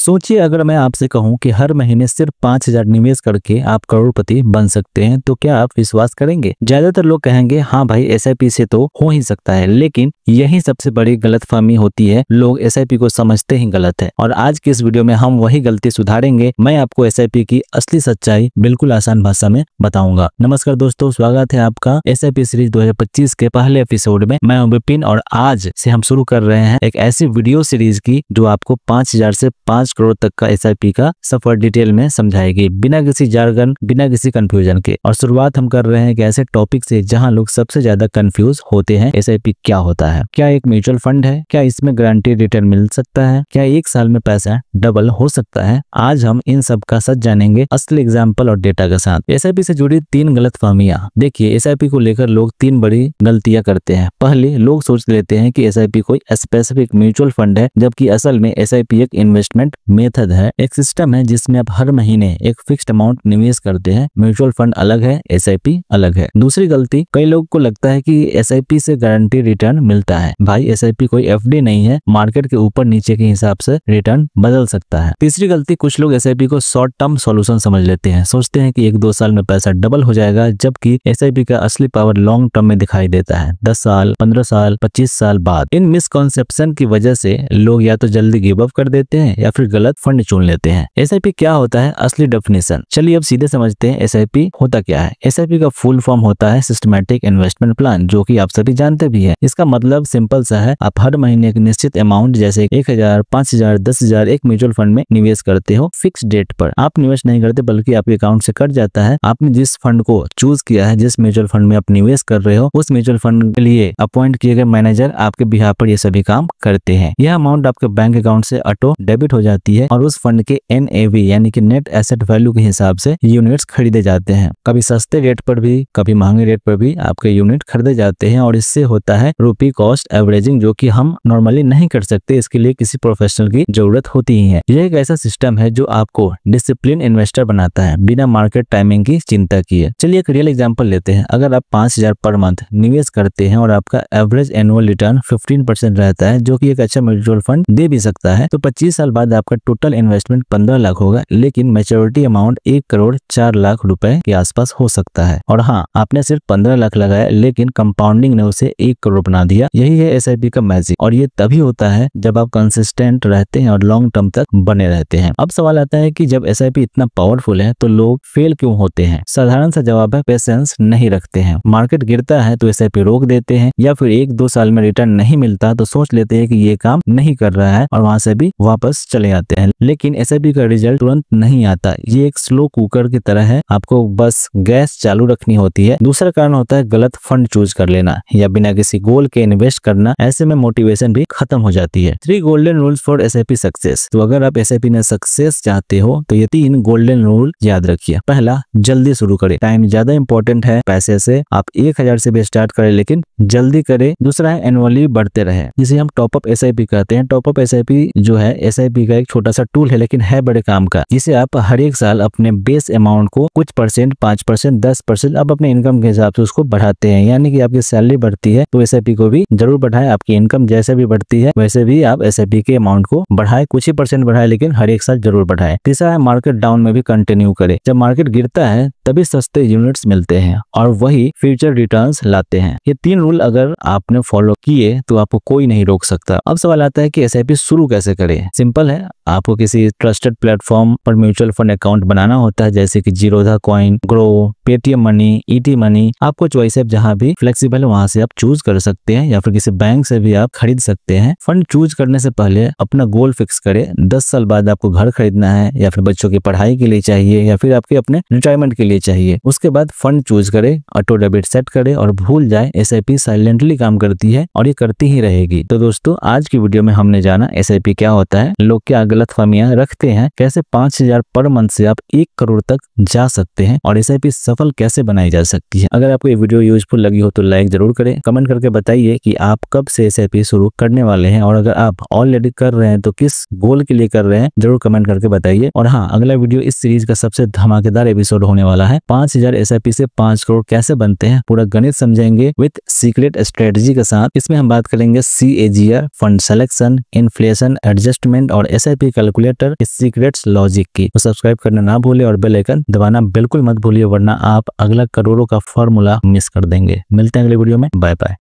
सोचिए अगर मैं आपसे कहूं कि हर महीने सिर्फ 5,000 निवेश करके आप करोड़पति बन सकते हैं, तो क्या आप विश्वास करेंगे? ज्यादातर लोग कहेंगे हाँ भाई एसआईपी से तो हो ही सकता है, लेकिन यही सबसे बड़ी गलतफहमी होती है। लोग एसआईपी को समझते ही गलत है और आज की इस वीडियो में हम वही गलती सुधारेंगे। मैं आपको एसआईपी की असली सच्चाई बिल्कुल आसान भाषा में बताऊंगा। नमस्कार दोस्तों, स्वागत है आपका एसआईपी सीरीज 2025 के पहले एपिसोड में। मैं हूं विपिन और आज से हम शुरू कर रहे हैं एक ऐसी वीडियो सीरीज की जो आपको 5,000 से 5 करोड़ तक का एसआईपी का सफर डिटेल में समझाएगी, बिना किसी जार्गन, बिना किसी कंफ्यूजन के। और शुरुआत हम कर रहे हैं एक ऐसे टॉपिक से जहां लोग सबसे ज्यादा कंफ्यूज होते हैं। एसआईपी क्या होता है? क्या एक म्यूचुअल फंड है? क्या इसमें गारंटी रिटर्न मिल सकता है? क्या एक साल में पैसा डबल हो सकता है? आज हम इन सब का सच जानेंगे असली एग्जाम्पल और डेटा के साथ। एसआईपी से जुड़ी 3 गलतफहमियां। देखिए, एसआईपी को लेकर लोग 3 बड़ी गलतियां करते हैं। पहले, लोग सोच लेते हैं कि एसआईपी कोई स्पेसिफिक म्यूचुअल फंड है, जबकि असल में एसआईपी एक इन्वेस्टमेंट मेथड है, एक सिस्टम है जिसमें आप हर महीने एक फिक्स्ड अमाउंट निवेश करते हैं। म्यूचुअल फंड अलग है, एसआईपी अलग है। दूसरी गलती, कई लोगों को लगता है कि एसआईपी से गारंटी रिटर्न मिलता है। भाई एसआईपी कोई एफडी नहीं है, मार्केट के ऊपर नीचे के हिसाब से रिटर्न बदल सकता है। तीसरी गलती, कुछ लोग एसआईपी को शॉर्ट टर्म सॉल्यूशन समझ लेते हैं, सोचते हैं कि 1-2 साल में पैसा डबल हो जाएगा, जबकि एसआईपी का असली पावर लॉन्ग टर्म में दिखाई देता है, 10 साल, 15 साल, 25 साल बाद। इन मिसकॉन्सेप्शन की वजह से लोग या तो जल्दी गिव अप कर देते हैं या फिर गलत फंड चुन लेते हैं। एसआईपी क्या होता है? असली डेफिनेशन। चलिए अब सीधे समझते हैं एसआईपी होता क्या है। एसआईपी का फुल फॉर्म होता है सिस्टमैटिक इन्वेस्टमेंट प्लान, जो कि आप सभी जानते भी हैं। इसका मतलब सिंपल सा है, आप हर महीने एक निश्चित अमाउंट जैसे 1,000, 5,000, 10,000 एक म्यूचुअल फंड में निवेश करते हो। फिक्स डेट पर आप निवेश नहीं करते, बल्कि आपके अकाउंट से कट जाता है। आपने जिस फंड को चूज किया है, जिस म्यूचुअल फंड में आप निवेश कर रहे हो, उस म्यूचुअल फंड के लिए अपॉइंट किए गए मैनेजर आपके बिहाफ पर ये सभी काम करते हैं। यह अमाउंट आपके बैंक अकाउंट से ऑटो डेबिट हो जाती है और उस फंड के एनएवी यानी कि नेट एसेट वैल्यू के हिसाब से यूनिट्स खरीदे जाते हैं। कभी सस्ते रेट पर भी, कभी महंगे रेट पर भी आपके यूनिट खरीदे जाते हैं और इससे होता है रुपी कॉस्ट एवरेजिंग, जो कि हम नॉर्मली नहीं कर सकते। इसके लिए किसी प्रोफेशनल की जरूरत होती ही है। यह एक ऐसा सिस्टम है जो आपको डिसिप्लिन इन्वेस्टर बनाता है, बिना मार्केट टाइमिंग की चिंता किए। चलिए एक रियल एग्जांपल लेते हैं। अगर आप 5,000 पर मंथ निवेश करते हैं और आपका एवरेज एनुअल रिटर्न 15% रहता है, जो कि एक अच्छा म्यूचुअल फंड दे भी सकता है, तो 25 साल बाद आपका टोटल इन्वेस्टमेंट 15 लाख होगा, लेकिन मैच्योरिटी अमाउंट 1,04,00,000 रुपए के आसपास हो सकता है। और हाँ, आपने सिर्फ 15 लाख लगाया, लेकिन कंपाउंडिंग ने उसे 1 करोड़ बना दिया। यही है एसआईपी का मैजिक, और ये तभी होता है जब आप कंसिस्टेंट रहते हैं और लॉन्ग टर्म तक बने रहते हैं। अब सवाल आता है कि जब एसआईपी इतना पावरफुल है तो लोग फेल क्यों होते हैं? साधारण सा जवाब है, पेशेंस नहीं रखते हैं। मार्केट गिरता है तो एसआईपी रोक देते हैं, या फिर 1-2 साल में रिटर्न नहीं मिलता तो सोच लेते हैं कि ये काम नहीं कर रहा है और वहां से भी वापस चले आते हैं। लेकिन एसआईपी का रिजल्ट तुरंत नहीं आता। ये एक स्लो कुकर की तरह है, आपको बस गैस चालू रखनी होती है। दूसरा कारण होता है गलत फंड चूज कर लेना या बिना किसी गोल के इन्वेस्ट करना। ऐसे में मोटिवेशन भी खत्म हो जाती है। 3 golden rules for SIP success. तो अगर आप एसआईपी में सक्सेस चाहते हो तो ये 3 गोल्डन रूल याद रखिए। पहला, जल्दी शुरू करें। टाइम ज्यादा इंपॉर्टेंट है पैसे से। आप 1,000 से भी स्टार्ट करें, लेकिन जल्दी करें। दूसरा है एनुअली बढ़ते रहे, जिसे हम टॉपअप एसआईपी कहते हैं। टॉपअप एसआईपी जो है एसआईपी का एक छोटा सा टूल है, लेकिन है बड़े काम का, जिसे आप हर एक साल अपने बेस अमाउंट को कुछ परसेंट, 5%, 10% आप अपने इनकम के हिसाब से उसको बढ़ाते हैं। यानी कि आपकी सैलरी बढ़ती है तो एसआईपी को भी जरूर बढ़ाएं। आपकी इनकम जैसे भी बढ़ती है वैसे भी आप एसआईपी के अमाउंट को बढ़ाएं, कुछ ही परसेंट बढ़ाएं, लेकिन हर एक साल जरूर बढ़ाएं। तीसरा है मार्केट डाउन में भी कंटिन्यू करें। जब मार्केट गिरता है तभी सस्ते यूनिट्स मिलते हैं और वही फ्यूचर रिटर्न्स लाते हैं। ये 3 रूल अगर आपने फॉलो किए तो आपको कोई नहीं रोक सकता। अब सवाल आता है कि एसआईपी शुरू कैसे करें? सिंपल है, आपको किसी ट्रस्टेड प्लेटफॉर्म पर म्यूचुअल फंड अकाउंट बनाना होता है, जैसे कि Zerodha coin, grow, Paytm money, ET money. आपको चॉइस है, जहां भी फ्लेक्सिबल है वहां से आप चूज कर सकते हैं, या फिर किसी बैंक से भी आप खरीद सकते हैं। फंड चूज करने से पहले अपना गोल फिक्स करें। 10 साल बाद आपको घर खरीदना है, या फिर बच्चों की पढ़ाई के लिए चाहिए, या फिर आपके अपने रिटायरमेंट के लिए चाहिए। उसके बाद फंड चूज करें, ऑटो डेबिट सेट करें और भूल जाए, एसआईपी साइलेंटली काम करती है और ये करती ही रहेगी। तो दोस्तों, आज की वीडियो में हमने जाना एसआईपी क्या होता है, लोग क्या गलतफहमियां रखते हैं, कैसे 5,000 पर मंथ से आप 1 करोड़ तक जा सकते हैं और एसआईपी सफल कैसे बनाई जा सकती है। अगर आपको ये वीडियो यूजफुल लगी हो तो लाइक जरूर करें। कमेंट करके बताइए कि आप कब से एसआईपी शुरू करने वाले हैं, और अगर आप ऑलरेडी कर रहे हैं तो किस गोल के लिए कर रहे हैं, जरूर कमेंट करके बताइए। और हाँ, अगला वीडियो इस सीरीज का सबसे धमाकेदार एपिसोड होने वाला है। 5,000 एसआईपी से 5 करोड़ कैसे बनते हैं, पूरा गणित समझेंगे विद सीक्रेट स्ट्रेटजी के साथ। इसमें हम बात करेंगे CAGR, fund selection, inflation adjustment और SIP SIP calculator secrets logic की। तो सब्सक्राइब करना ना भूले और बेल आइकन दबाना बिल्कुल मत भूलिए, वरना आप अगला करोड़ों का फॉर्मूला मिस कर देंगे। मिलते हैं अगले वीडियो में, बाय बाय।